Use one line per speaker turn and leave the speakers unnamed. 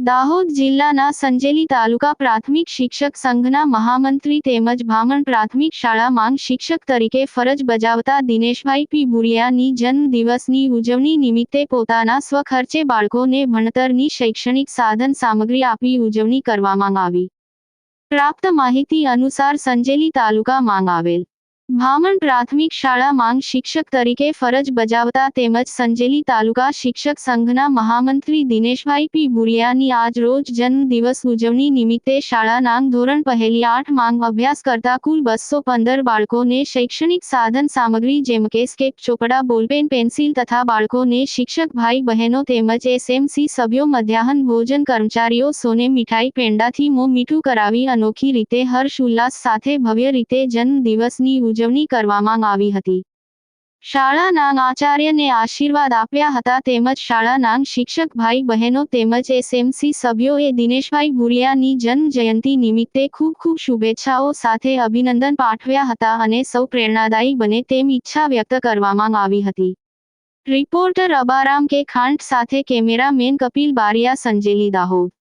દાહોદ જિલ્લાના સંજેલી તાલુકા પ્રાથમિક શિક્ષક સંઘના મહામંત્રી તેમજ ભામણ પ્રાથમિક શાળા માંગ શિક્ષક તરીકે ફરજ બજાવતા દિનેશભાઈ પી ભુરિયાની જન્મદિવસની ઉજવણી નિમિત્તે પોતાના સ્વખર્ચે બાળકોને ભણતરની શૈક્ષણિક સાધન સામગ્રી આપી ઉજવણી કરવામાં આવી। પ્રાપ્ત માહિતી અનુસાર સંજેલી તાલુકા માંગ આવેલ ભામણ પ્રાથમિક શાળા માંગ શિક્ષક તરીકે ફરજ બજાવતા તેમજ સંજેલી તાલુકા શિક્ષક સંઘના મહામંત્રી દિનેશભાઈ પી ભુરિયાની આજ રોજ જન્મદિવસ ઉજવણી નિમિત્તે શાળાના ધોરણ પહેલી 8 માંગ અભ્યાસ કરતા કુલ 215 બાળકોને શૈક્ષણિક સાધન સામગ્રી જેમ કે સ્કેલ, ચોપડા, બોલપેન, પેન્સિલ તથા બાળકોને શિક્ષક ભાઈ બહેનો તેમજ એસએમસી સભ્યો મધ્યાહન ભોજન કર્મચારીઓ સોને મીઠાઈ પેંડાથી મોં મીઠું કરાવી અનોખી રીતે હર્ષ ઉલ્લાસ સાથે ભવ્ય રીતે જન્મદિવસની ઉજવણી કરવામાં આવી હતી। શાળાના આચાર્યને આશીર્વાદ આપ્યા હતા તેમજ શાળાના શિક્ષક ભાઈ બહેનો તેમજ એસએમસી સભ્યોએ દિનેશભાઈ ભુરિયાની જન્મ જયંતિ નિમિત્તે ખૂબ ખૂબ શુભેચ્છાઓ સાથે અભિનંદન પાઠવ્યા હતા અને સૌ પ્રેરણાદાયી બને તેમ ઈચ્છા વ્યક્ત કરવામાં આવી હતી। રિપોર્ટર અબારામ કે ખાંટ સાથે કેમેરામેન કપિલ બારિયા, સંજેલી, દાહોદ।